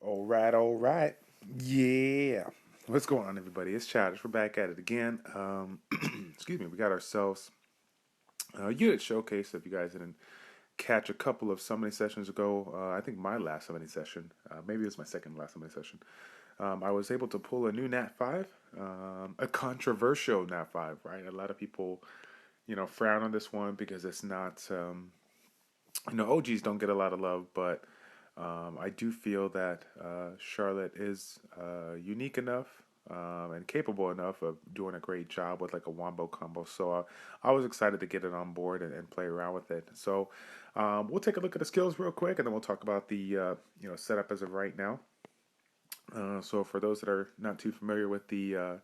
All right. Yeah. What's going on, everybody? It's Childish. We're back at it again. Excuse me. We got ourselves a unit showcase. If you guys didn't catch a couple of summoning sessions ago, I think my last summoning session, maybe it was my second last summoning session, I was able to pull a new Nat 5, a controversial Nat 5, right? A lot of people, frown on this one because it's not, OGs don't get a lot of love, but I do feel that Charlotte is unique enough and capable enough of doing a great job with like a wombo combo. So I was excited to get it on board and play around with it. So we'll take a look at the skills real quick, and then we'll talk about the setup as of right now. So for those that are not too familiar with the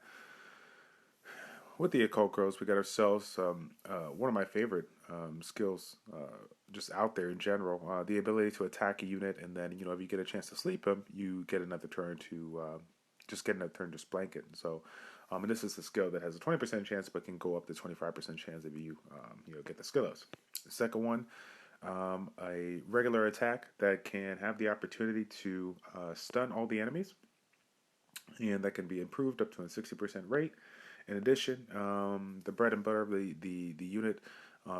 occult girls, we got ourselves one of my favorite skills just out there in general. The ability to attack a unit, and then if you get a chance to sleep them, you get another turn to just blank it. So, and this is a skill that has a 20% chance, but can go up to 25% chance if you get the skills. The second one, a regular attack that can have the opportunity to stun all the enemies, and that can be improved up to a 60% rate. In addition, the bread and butter of the unit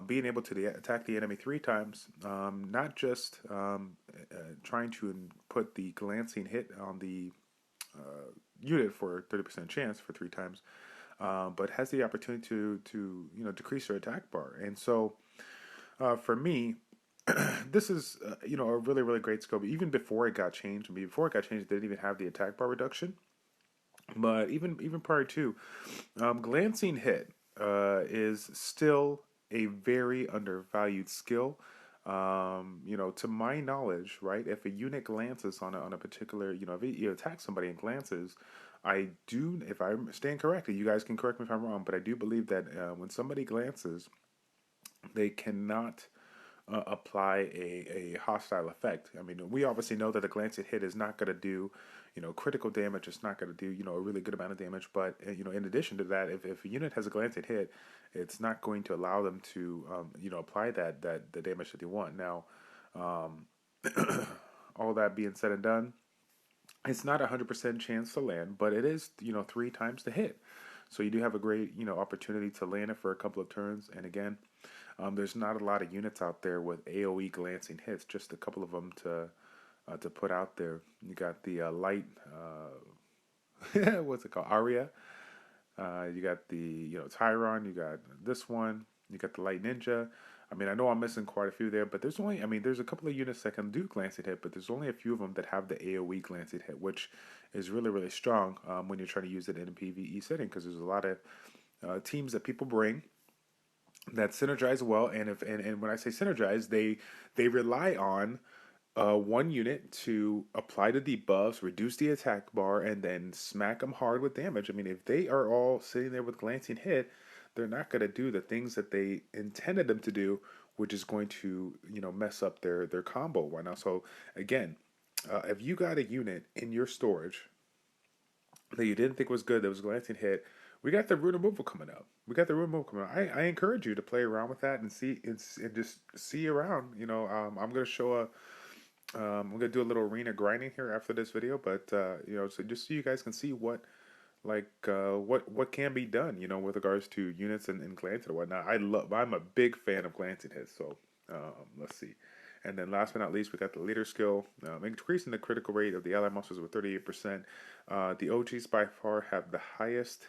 being able to attack the enemy 3 times, not just trying to put the glancing hit on the unit for 30% chance for 3 times, but has the opportunity to decrease their attack bar. And so for me, this is a really great skill. But even before it got changed, it didn't even have the attack bar reduction. But even prior to, glancing hit is still a very undervalued skill. To my knowledge, right? If a unit glances on a particular, if you attack somebody and glances, I do. If I stand corrected, you guys can correct me if I'm wrong, but I do believe that when somebody glances, they cannot apply a hostile effect. I mean, we obviously know that a glancing hit is not going to do, critical damage. It's not going to do, a really good amount of damage. But, in addition to that, if a unit has a glancing hit, it's not going to allow them to, apply the damage that they want. Now, all that being said and done, it's not 100% chance to land, but it is, 3 times the hit. So you do have a great, opportunity to land it for a couple of turns. And again, there's not a lot of units out there with AOE glancing hits. Just a couple of them to put out there. You got the light, what's it called, Aria. You got the Tyron. You got this one. You got the light ninja. I mean, I know I'm missing quite a few there, but there's a couple of units that can do glancing hit, but there's only a few of them that have the AOE glancing hit, which is really strong when you're trying to use it in a PvE setting, because there's a lot of teams that people bring that synergize well, and when I say synergize, they rely on one unit to apply the debuffs, reduce the attack bar, and then smack them hard with damage. I mean, if they are all sitting there with glancing hit, they're not going to do the things that they intended them to do, which is going to mess up their combo right now. So again, if you got a unit in your storage that you didn't think was good, that was glancing hit, we got the rune removal coming up. I encourage you to play around with that and see and just see around. I'm gonna I'm gonna do a little arena grinding here after this video, but so just so you guys can see what can be done, with regards to units and glancing and whatnot. I'm a big fan of glancing hits, so let's see. And then last but not least, we got the leader skill, increasing the critical rate of the ally monsters with 38%. The OGs by far have the highest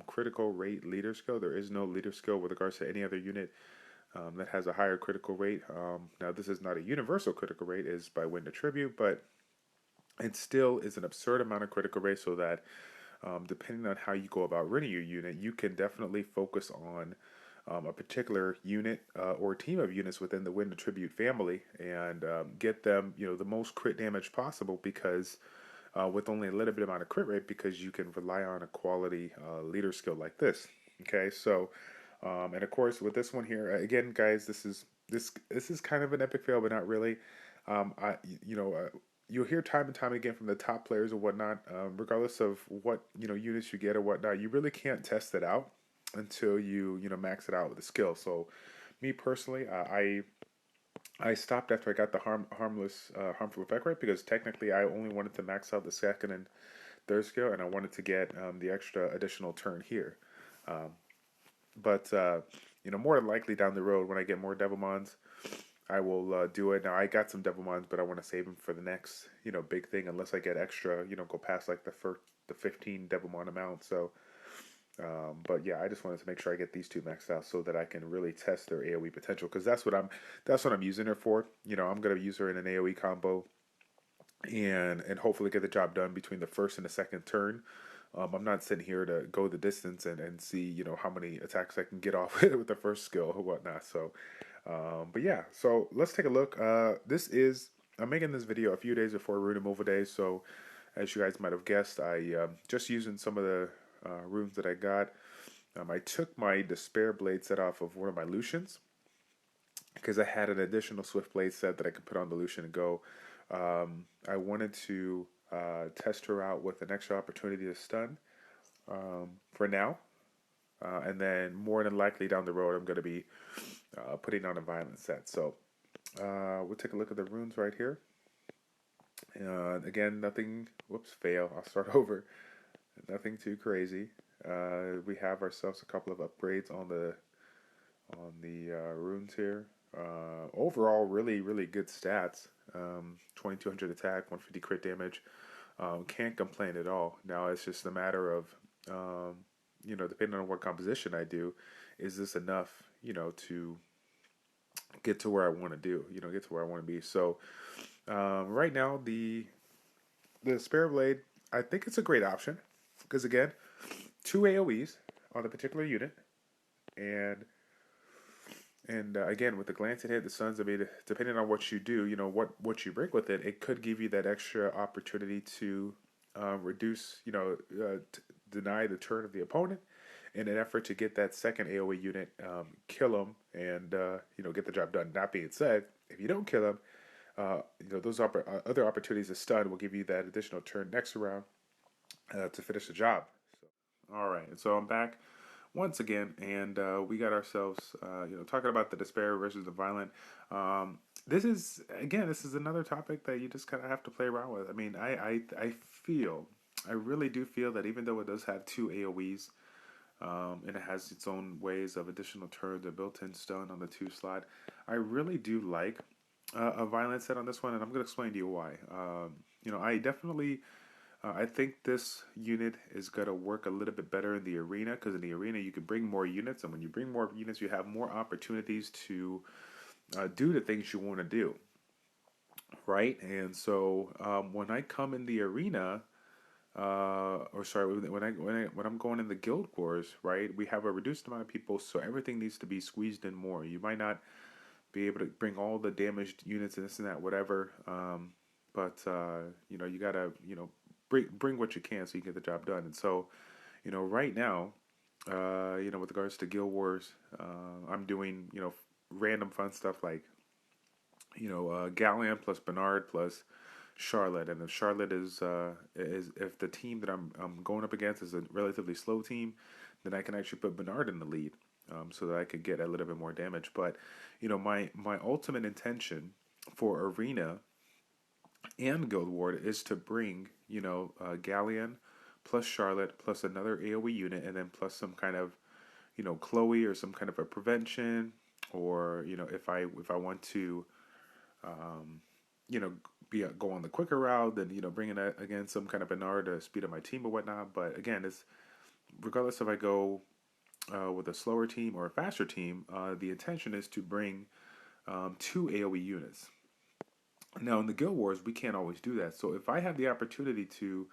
critical rate leader skill. There is no leader skill with regards to any other unit that has a higher critical rate. Now, this is not a universal critical rate, is by wind attribute, but it still is an absurd amount of critical rate, so that depending on how you go about running your unit, you can definitely focus on a particular unit or team of units within the wind attribute family and get them the most crit damage possible, because with only a little bit amount of crit rate, because you can rely on a quality leader skill like this. Okay, so and of course with this one here, again, guys, this is kind of an epic fail, but not really. I You'll hear time and time again from the top players or whatnot, regardless of what units you get or whatnot. You really can't test it out until you max it out with the skill. So, me personally, I stopped after I got the harmful effect right, because technically I only wanted to max out the second and third skill, and I wanted to get the extra additional turn here. Um, but more than likely down the road when I get more Devilmons, I will do it. Now I got some Devilmons, but I want to save them for the next big thing. Unless I get extra, go past like the 15 Devilmon amount. So, but yeah, I just wanted to make sure I get these two maxed out so that I can really test their AOE potential, because that's what I'm using her for. I'm gonna use her in an AOE combo and hopefully get the job done between the first and the second turn. I'm not sitting here to go the distance and see how many attacks I can get off with the first skill or whatnot. So, but yeah, so let's take a look. I'm making this video a few days before Rune Removal Day, so as you guys might have guessed, I just using some of the runes that I got. I took my Despair Blade set off of one of my Lucians because I had an additional Swift Blade set that I could put on the Lucian and go. I wanted to test her out with an extra opportunity to stun for now. And then more than likely down the road, I'm going to be putting on a violent set. So we'll take a look at the runes right here. Again, nothing, whoops, fail. I'll start over. Nothing too crazy. We have ourselves a couple of upgrades on the runes here. Overall, really, really good stats. 2200 attack, 150 crit damage. Can't complain at all. Now it's just a matter of, depending on what composition I do, is this enough, to get to where I want to do, get to where I want to be. So right now, the Spare Blade, I think it's a great option because again, 2 AOEs on the particular unit, and again, with the glance hit, the Suns, I mean, depending on what you do, what you bring with it, it could give you that extra opportunity to reduce, deny the turn of the opponent in an effort to get that second AoE unit, kill them, and, get the job done. That being said, if you don't kill them, those other opportunities to stun will give you that additional turn next round to finish the job. So, all right, and so I'm back once again, and we got ourselves, talking about the despair versus the violent. This is another topic that you just kind of have to play around with. I mean, I really do feel that even though it does have 2 AOE's, and it has its own ways of additional turns, a built-in stun on the 2 slot, I really do like a violent set on this one, and I'm going to explain to you why. I definitely I think this unit is going to work a little bit better in the arena, because in the arena you can bring more units, and when you bring more units, you have more opportunities to do the things you want to do, right? And so when I come in the arena, or sorry, when I'm going in the guild wars, right? We have a reduced amount of people, so everything needs to be squeezed in more. You might not be able to bring all the damaged units and this and that, whatever. But you gotta bring what you can so you can get the job done. And so, right now, with regards to Guild Wars, I'm doing random fun stuff like Gallion plus Bernard plus Charlotte, and if Charlotte is if the team that I'm going up against is a relatively slow team, then I can actually put Bernard in the lead, so that I could get a little bit more damage. But my ultimate intention for Arena and Guild Ward is to bring Galleon plus Charlotte plus another AoE unit, and then plus some kind of Chloe or some kind of a prevention, or if I want to you know go on the quicker route, then bring in again some kind of Bernard to speed up my team or whatnot. But again, it's regardless if I go with a slower team or a faster team, the intention is to bring 2 AoE units. Now in the Guild Wars, we can't always do that. So if I have the opportunity to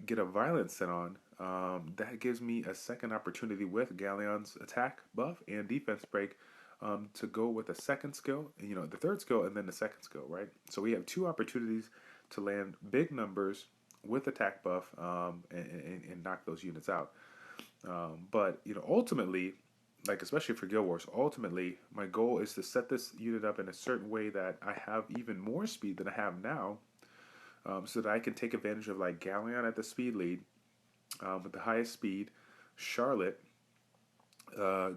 get a violence set on, that gives me a second opportunity with Galleon's attack buff and defense break, to go with a second skill, the third skill, and then the second skill, right? So we have 2 opportunities to land big numbers with attack buff, and knock those units out. But ultimately, like especially for Guild Wars, ultimately my goal is to set this unit up in a certain way that I have even more speed than I have now, so that I can take advantage of like Galleon at the speed lead, with the highest speed, Charlotte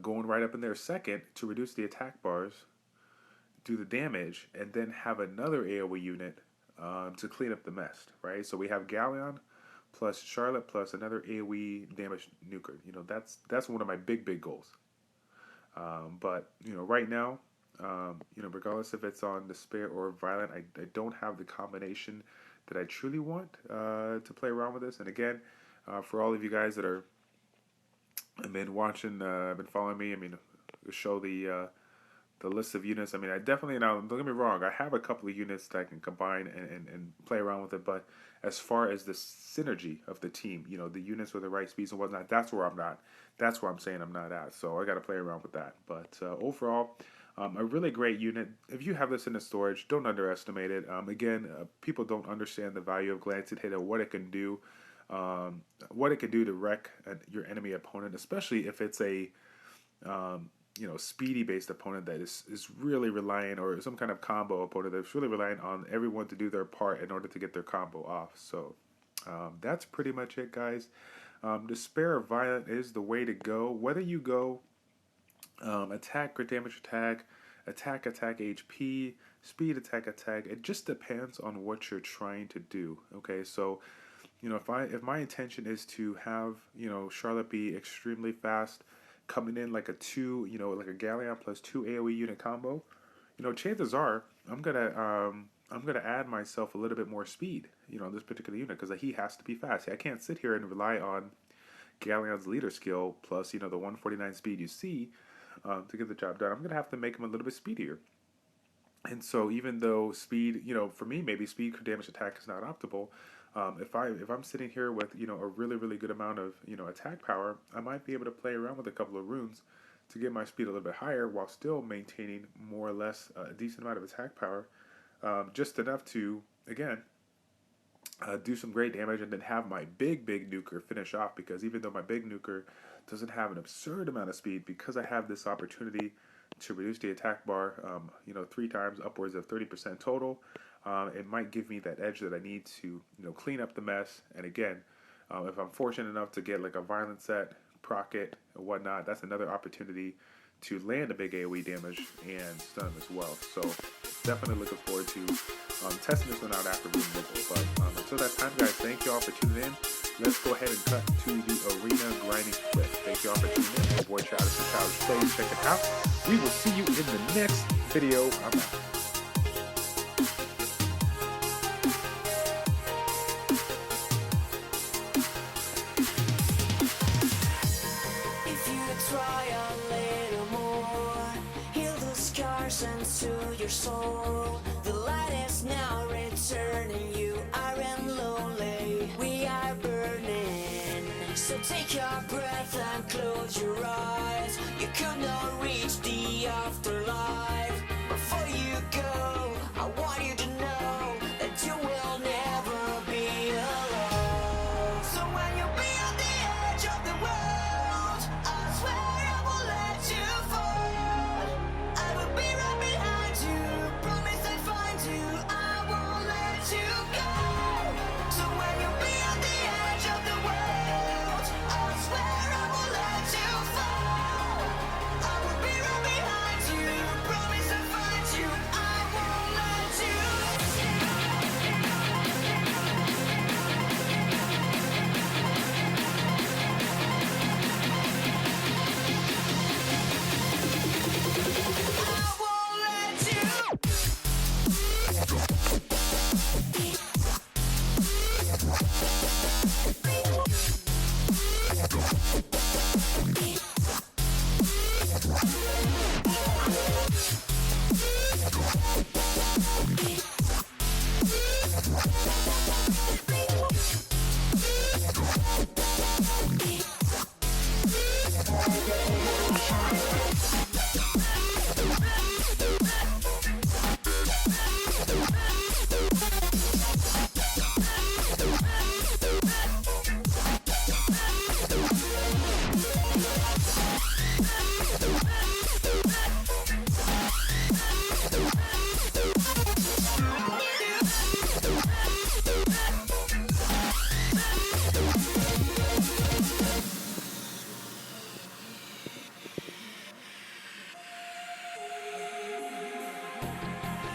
going right up in there second to reduce the attack bars, do the damage, and then have another AoE unit to clean up the mess, right? So we have Galleon plus Charlotte plus another AoE damage nuker. You know, that's one of my big goals. But you know, right now, you know, regardless if it's on Despair or Violent, I don't have the combination that I truly want to play around with this. And again, for all of you guys that have been watching, been following me, I mean, show the list of units. I mean, I definitely, now don't get me wrong, I have a couple of units that I can combine and play around with it, but as far as the synergy of the team, you know, the units with the right speeds and whatnot, that's where I'm not. That's where I'm saying I'm not at. So I got to play around with that. But overall, a really great unit. If you have this in the storage, don't underestimate it. Again, people don't understand the value of Glancing Hit and what it can do. What it can do to wreck your enemy opponent, especially if it's a you know, speedy based opponent that is really reliant, or some kind of combo opponent that's really reliant on everyone to do their part in order to get their combo off. So that's pretty much it, guys. Despair or Violent is the way to go. Whether you go attack, crit damage attack, attack HP, speed attack, it just depends on what you're trying to do. Okay, so you know, if my intention is to have, you know, Charlotte be extremely fast, coming in like a like a Galleon plus 2 AoE unit combo, you know, chances are I'm gonna add myself a little bit more speed, you know, on this particular unit, because he has to be fast. I can't sit here and rely on Galleon's leader skill plus, you know, the 149 speed you see to get the job done. I'm gonna have to make him a little bit speedier. And so even though speed, you know, for me maybe speed crit damage attack is not optimal, if I'm sitting here with, you know, a really good amount of, you know, attack power, I might be able to play around with a couple of runes to get my speed a little bit higher while still maintaining more or less a decent amount of attack power, just enough to, again, do some great damage, and then have my big nuker finish off. Because even though my big nuker doesn't have an absurd amount of speed, because I have this opportunity to reduce the attack bar, you know, 3 times, upwards of 30% total, it might give me that edge that I need to, you know, clean up the mess. And again, if I'm fortunate enough to get like a Violent set, proc it, and whatnot, that's another opportunity to land a big AoE damage and stun as well. So definitely looking forward to testing this one out after Room Local. But until that time, guys, thank you all for tuning in. Let's go ahead and cut to the arena grinding clip. Thank you all for tuning in. My boy Childish from ChildishPlays. Check it out. We will see you in the next video. I'm out. Try a little more, heal the scars into your soul. The light is now returning, you aren't lonely, we are burning. So take your breath and close your eyes. You could not reach the afterlife. Before you go, I want you to know that you will never be alone. So when you be on the edge of the world, I swear I won't let you fall. I will be right behind you, promise I'll find you, I won't let you go. So when you be on the edge of the world, I swear I won't let you fall. I will be right behind you, promise I'll find you.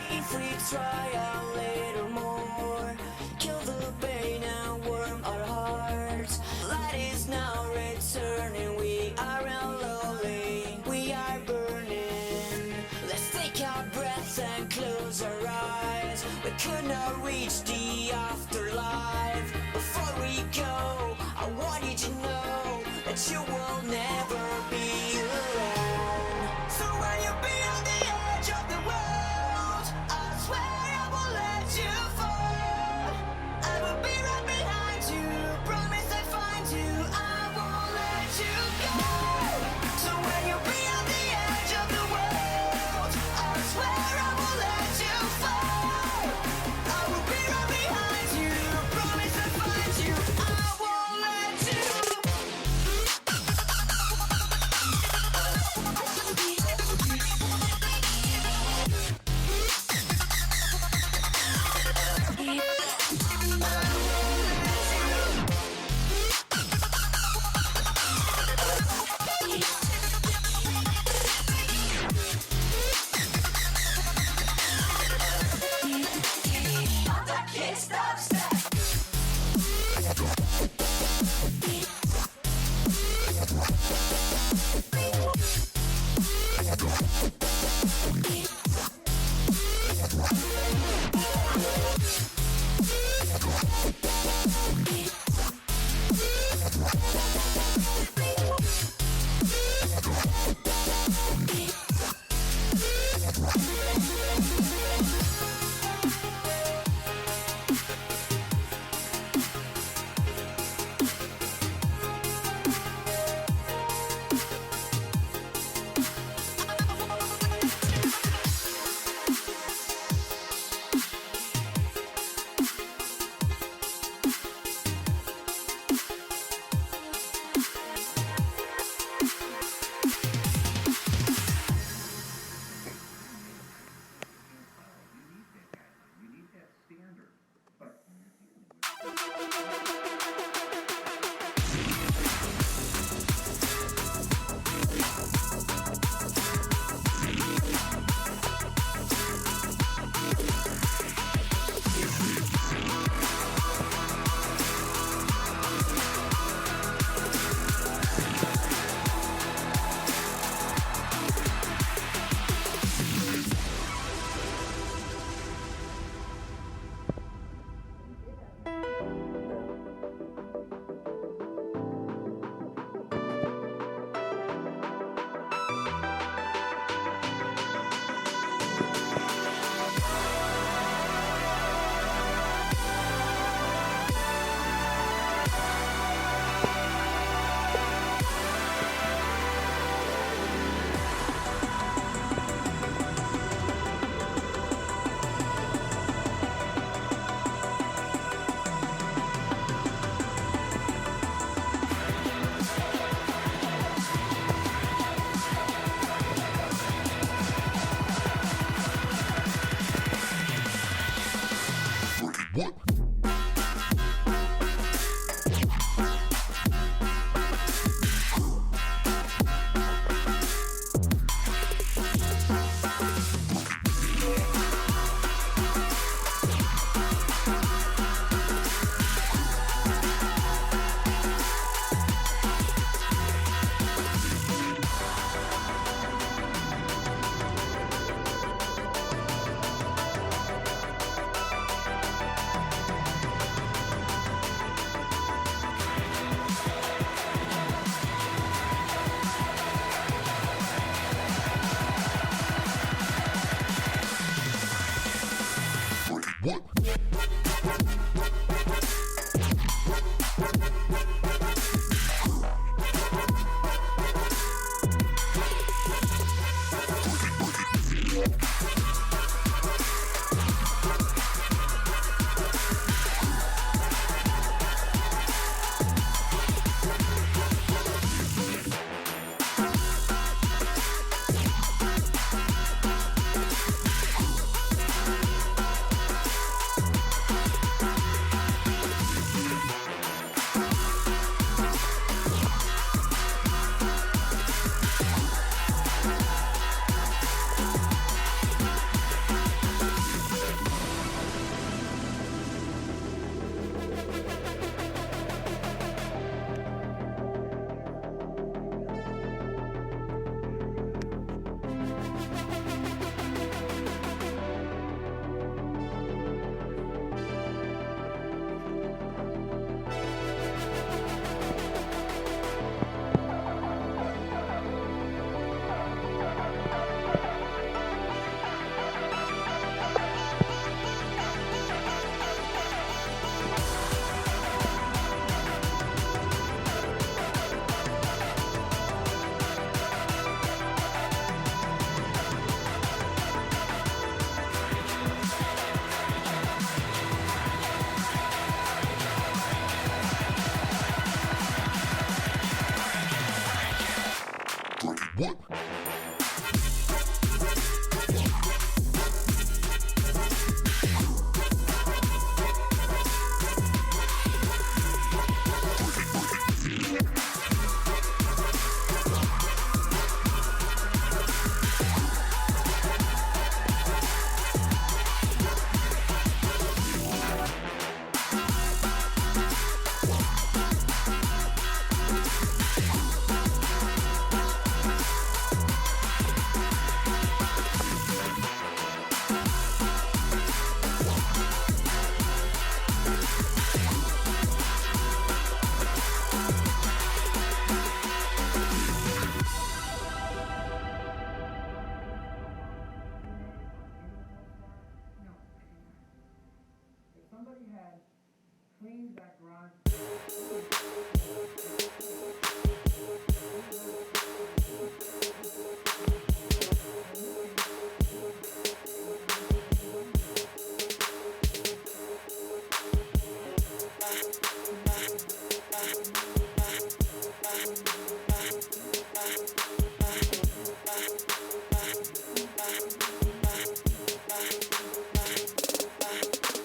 If we try a little more, kill the pain and warm our hearts. Light is now returning, we aren't lonely, we are burning. Let's take a breath and close our eyes. We could not reach the afterlife. Before we go, I want you to know that you will never be alone. So when you're beyond the edge of the world, I swear I won't let you fall. I will be right behind you, promise I'll find you, I won't let you go. So when you're beyond the edge of the world, I swear I won't let you fall. I will be right behind you, promise I'll find you, I won't let you. Stop, stop.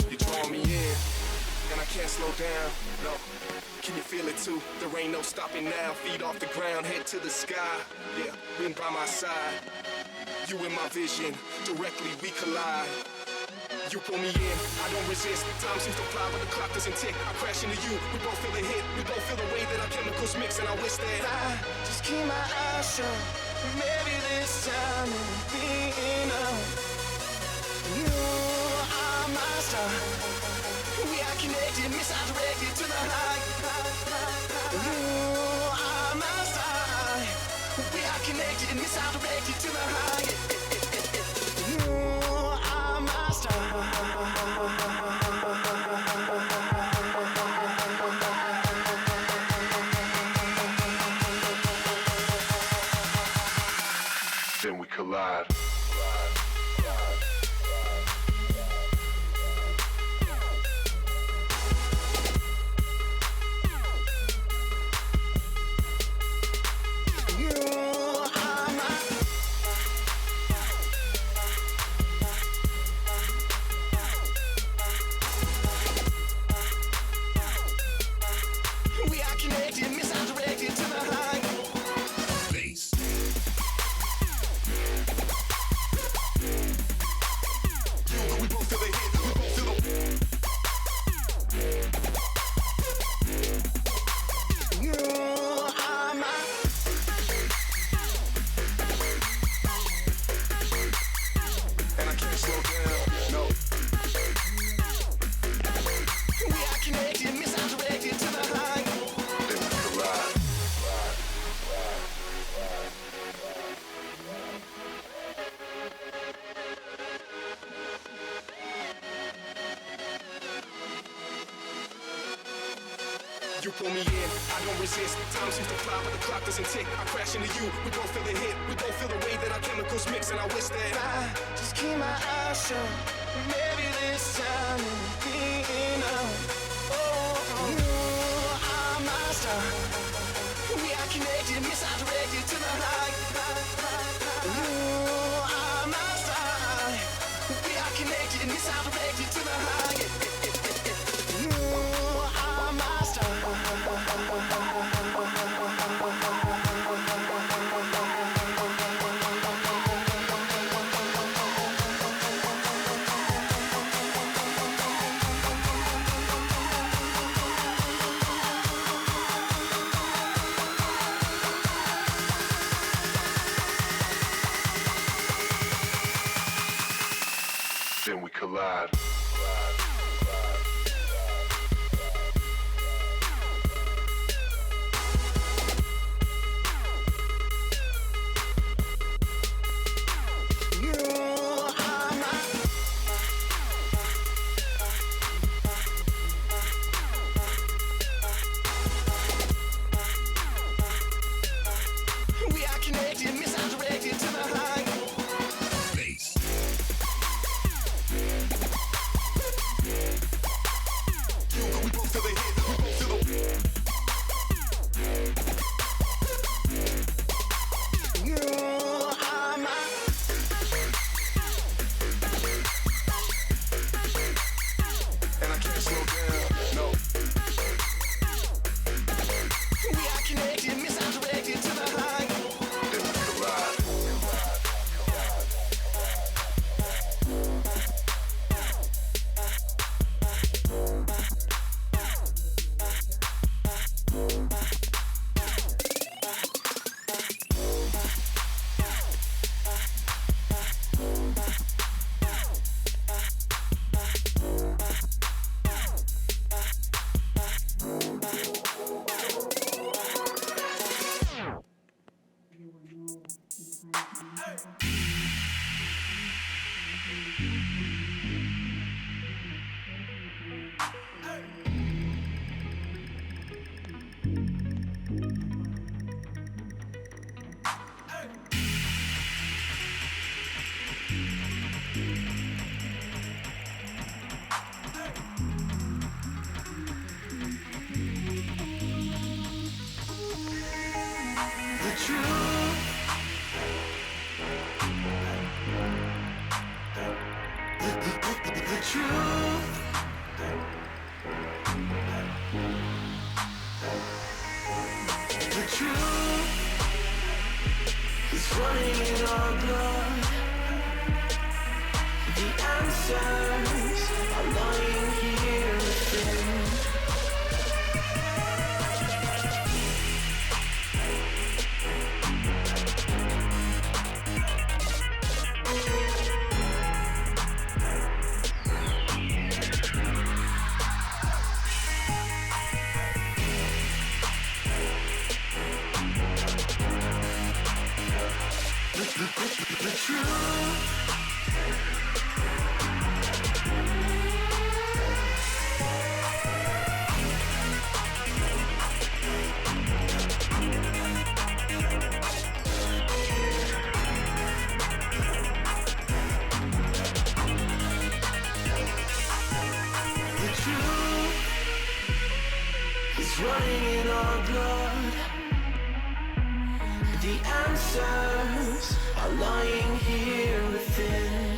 You're drawing me in, and I can't slow down, no. Can you feel it too? There ain't no stopping now. Feet off the ground, head to the sky. Yeah, been by my side. You in my vision, directly we collide. You pull me in, I don't resist. Time seems to fly, but the clock doesn't tick. I crash into you, we both feel the hit. We both feel the way that our chemicals mix, and I wish that I just keep my eyes shut. Maybe this time it'll be enough. You are my star. We are connected, misdirected to the high. You are my star. We are connected, misdirected to the high. You are my star. Then we collide. You pull me in, I don't resist. Time seems to fly, but the clock doesn't tick. I crash into you, we both feel the hit. We both feel the way that our chemicals mix, and I wish that I just keep my eyes shut. Maybe this time it'll be enough. Oh, you are my star. We are connected, misdirected to the high. You are my star. We are connected, misdirected to the high. You are my star. Then we collide. The truth. The truth is running in our blood. The answers are lying here within. The truth. The truth is running in our blood. The answers are lying here within.